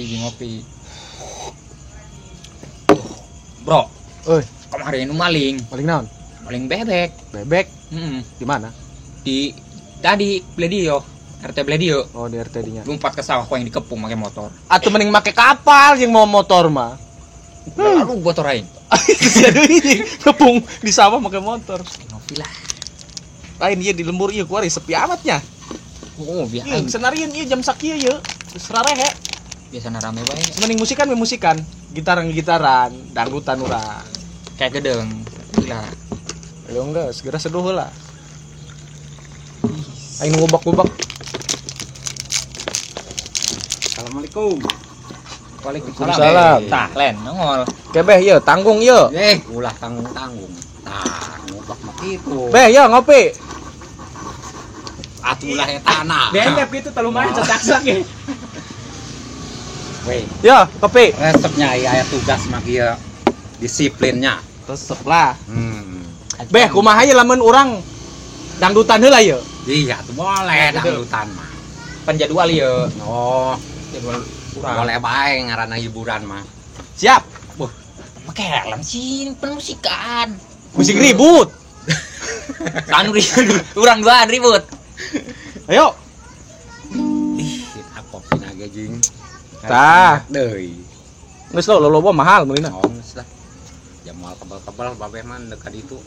ngopi. Bro, kemarin maling naon? Maling bebek. Bebek? Di mana? Tadi Bledio, RT Bledio. Oh, di RT dinya. Lompat ke sawah kok yang dikepung pakai motor. Atau mending pakai kapal yang mau motor mah. Lalu motor aing. Jadi kepung di sawah pakai motor. Ngopi lah. Lain ieu di lembur ieu kuari sepi amatnya. Oh, biasa. Senarian ieu jam sakieu ieu. Serarehe. Biasana rame bae. Mending musikan, gitaran, dangdutan urang. Kayak gedeng. Gila. Ayo enggak, segera seduh heula. Aing ngubak-ngubak. Assalamualaikum. Waalaikumsalam. Tah, len nongol. Kebeh ieu, tanggung ieu. Ulah tanggung-tanggung. Tah, ngubak mah kitu. Beh, ieu ngopi. Atulah eta tanah. Bendep gitu teh lumayan cedak-cedak ge. Weh, Yo, kopi. resepnya aya tugas mah kieu disiplinnya. Resep lah. Beh, kumaha ieu lamun urang dangdutan heula ieu? Iya, tuh boleh dangdutan mah. Penjadwal ieu. Oh, jadwal urang. Boleh bae ngaranna hiburan mah. Siap. Wah, make helm sih penmusikan. Musik ribut. Anu urang duaan ribut. Ayo. Ih, apa pinaga jing. Tah, deui. geus lo loba mahal meulina. Oh, geus lah. Jam moal kebal-kebal babeh mah dekat itu.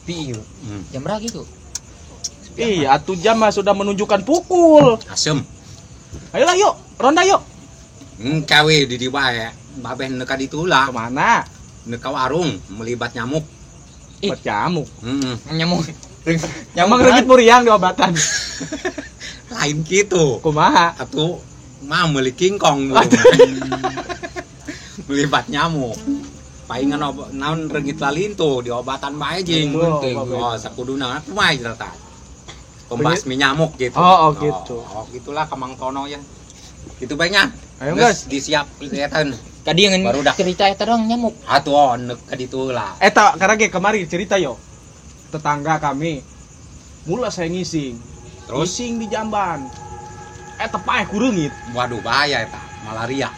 Pieu. Jam berapa gitu? Iya, atuh jam mah sudah menunjukkan pukul. Asem. Ayolah yuk, ronda yuk. Cawe di wae. Babeh dekat itu lah. Kemana? Neka warung melibat nyamuk. Buat nyamuk. Nyamuk. Nyamuk reugit muriang di obatan. Lain gitu. Kumaha? Atuh mah meuli kingkong. Melibat nyamuk. Paingan naon reugit lalintu di obatan bae jeung. Oh, sakuduna kumaha cerita. Pembasmi nyamuk gitu. Oh, gitu. Oh, gitulah kamang tono ya. Gitu baiknya. Ayo guys, disiap kelihatan. Kadi yang baru dah cerita eta dong nyamuk. Atuh neuk ka ditu lah. Eta karena ge kemari cerita yo. Tetangga kami mula saya ngising. Terus ngising di jamban. Eta paeh kureungit. Waduh bahaya eta, malaria.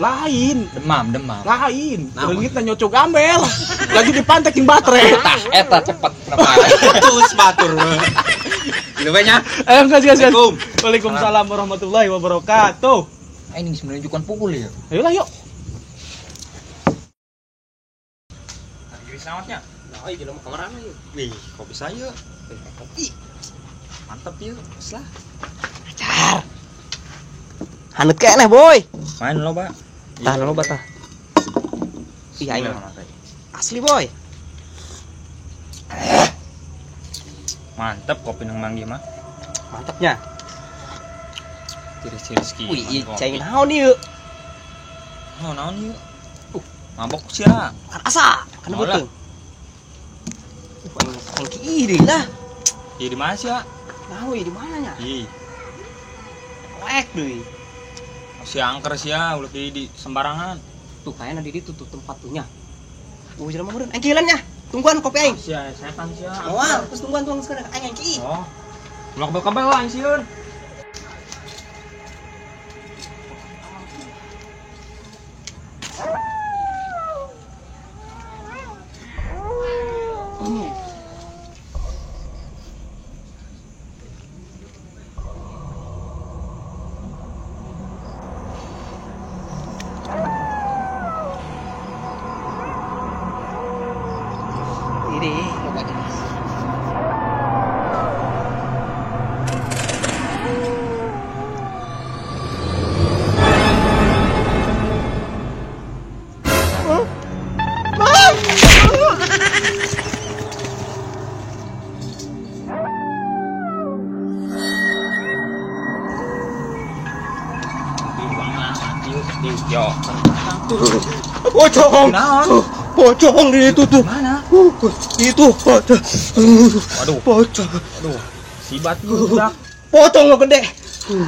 Lain. Demam. Lain. Kureungitna nyocok gambel. Lagi dipantek jeung baterai. Eta cepet Terus batur. Gitu banyak. Ayo guys. Waalaikumsalam warahmatullahi wabarakatuh. Ini menunjukkan pukul ya. Ayolah yuk. Jadi selamatnya. Nah, iya mau kemana yuk? Wih, kopi saya. Kopi. Mantap yuk, lah. Acar. Haneuk keneh boy. Main loba. Tah loba tah. Iya ini. Asli boy. Mantap kopi nang Mang mah. Mantapnya. Tiris-tiris ki. Wih, cai naon ieu? Naon ieu? Mabok sia. Kan asa, kan beuteung. Yang ki lah. Ieu di mana sia? Tahu di mana nya? Ih, Wek deui. si angker sia ulah di sembarangan. Tuh kayaknya di ditu tuh tempat tuhnya. Jelema meureun aing kieulan nya. Tungguan kopi aing. Sia setan sia. Moal, terus tungguan sekarang aing ki. Oh. Ulah kabel lah aing sieun. Ini coba aja. Pocong. Pocong di itu tuh. Mana? Itu pocong. Waduh. Pocong. Aduh. Sibat budak. Pocong lo gede.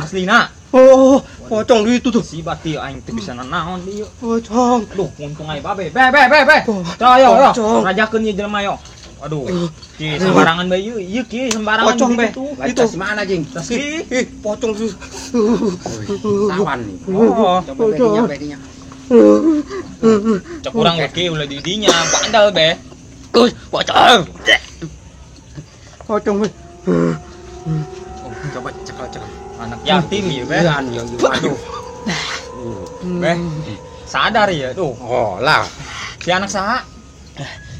Aslina. Oh, pocong di itu tuh. Sibat ieu aing teu bisa nanaon dieu. Pocong. Aduh, untung aya babe. Be. Ayo. Rajakeun ieu jelema yo. Aduh. Ki sembarangan bae ieu ki sembarangan Pocong, Be. gitu. Itu mana jing? Tas ki. Pocong sus. Tawan nih. Oh, Coba bedinya bedinya. cek kurang we ki ulah di dinya bandal be. Pocong. Pocong. Coba cekal. Anak yatim ya be. Iya, waduh. Be. Sadar ya tuh. Oh lah. Si anak saha?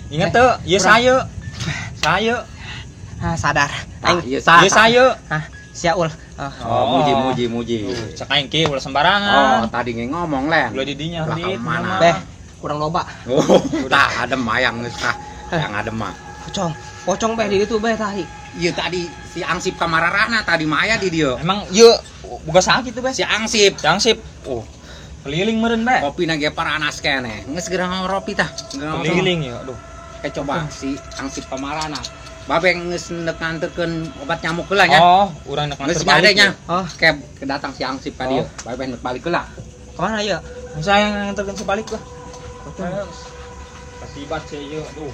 Ingat tuh, ieu saya. Saya. Sadar. Iya, Ieu saya. Siaul. Oh, muji. Cek aing ki ulah sembarangan. Oh, tadi ngomong len. Ulah di dinya Lah, di kemana? Beh, kurang loba. Oh, udah adem mayang geus tah. Yang adem mah. Pocong beh di itu beh tadi. Iya tadi si Angsip kamararana tadi maya di dia. Emang ieu boga saha kitu be? Si Angsip Jangsip. Oh. Keliling meureun be. kopi nage paranas kene. Geus gerang ngopi tah. Keliling ya. Aduh. Coba si Angsip kamarana. Babeng geus neuk nganterkeun obat nyamuk heula nya. Oh, urang nek Geus nganter balik. ngadenya. Oh. Keb kedatang si Angsip tadi. Oh. Babeng neuk balik heula. Kemana ya? Saya yang nganterkeun sebalik lah. Kasibat saya ieu. Aduh.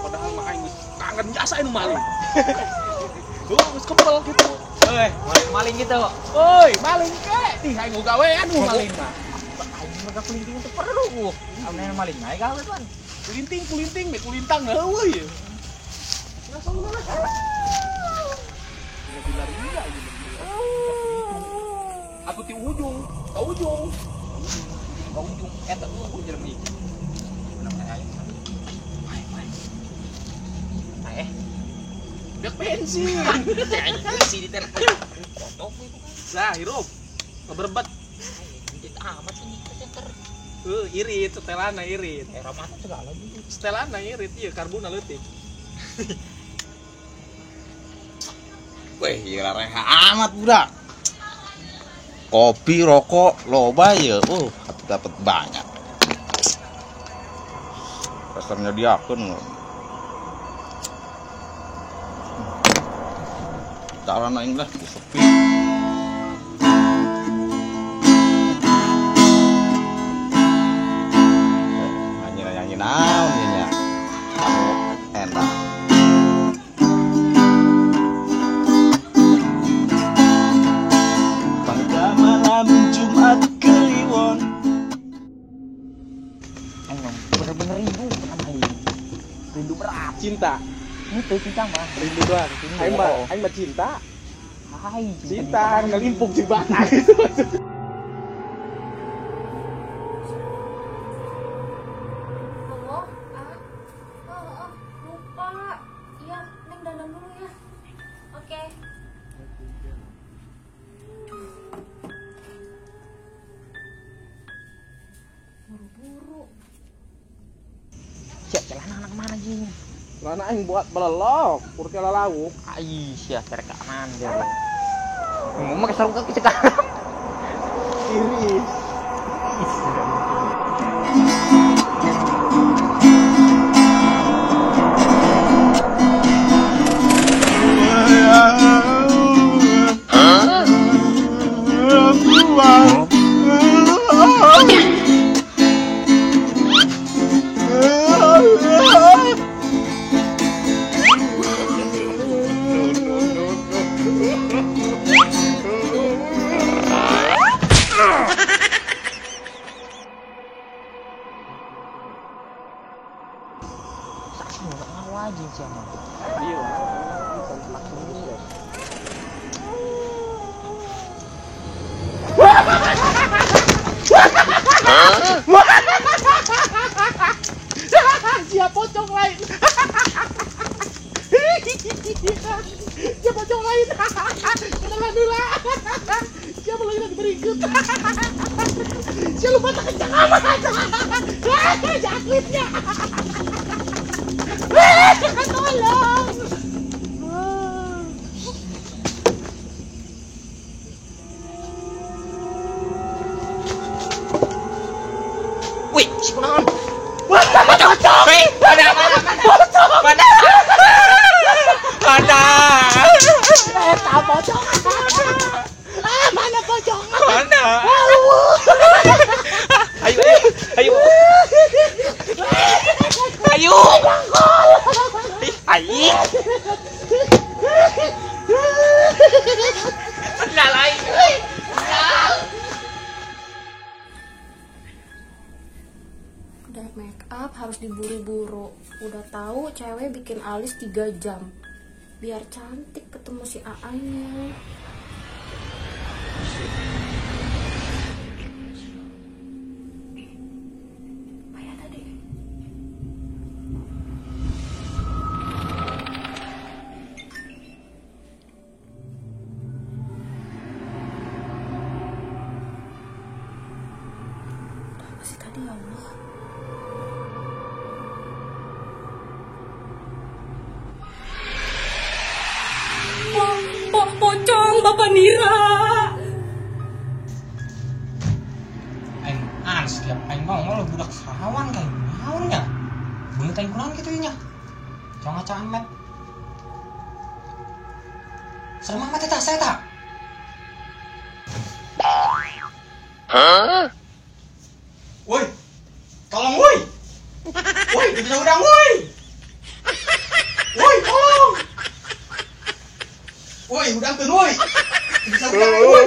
Padahal mah aing kangen jasa anu maling. Geus kebel gitu. Euy, maling gitu. Oi, maling ke? Tih aing mau gawean nu maling mah. Aing mah kulinting teh perlu. Amna maling ae gawe tuan. Kulinting, me kulintang heueuy. Langsung mana? Dilari juga gitu. Aku ti ujung, ke ujung. Ke ujung eta ujung jernih. Dek bensin. Si di telepon. Nah, hirup. Ngeberbet. Amat ini center. Irit, setelana irit. Era mata segala gitu. Setelana irit, iya karbona leutik. Weh, gila reha amat budak. Kopi, rokok, loba ya. Dapat banyak. Rasanya diakun. Cara naing lah, sepi. Nyanyi naon nya. Anu enak. Pada malam Jumat Kliwon. Bener-bener rindu berat. Cinta. Itu cinta mah. Rindu doang. Aing mah cinta. Hai, Cinta ngelimpuk di bata gitu. Halo, lupa. Iya, Neng dandan dulu ya. Oke. Buru-buru. Siap celana anak mana jing? Mana aing buat belelok, purke lauk. Aisyah terkanan dia. Ngomong pakai sarung kaki sekarang. Iris. Wajib siapa? Iya. Siapa pocong lain? Siapa pocong lain? Kenalan dulu. Siapa lagi nanti berikut? Siapa lupa tak kencang amat? Jakitnya. Tolong. Wih, si kunaon? Pocong. Mana? Eta pocong. Mana pocong? Mana? Udah make up harus diburu-buru. Udah tahu cewek bikin alis 3 jam. Biar cantik ketemu si AA-nya. Apa ya tadi? Apa sih tadi ya Allah? Pocong Bapak Nira. Aing setiap aing mau lo budak sawan kayak naonnya. Beungeut aing kunaon kitu nya. Jangan ngaca amet. Serem amat eta saya tak. Woi. Tolong woi. Woi, bisa udang woi. Woi, tolong. Woi, udang tuh woi. Bisa udang woi.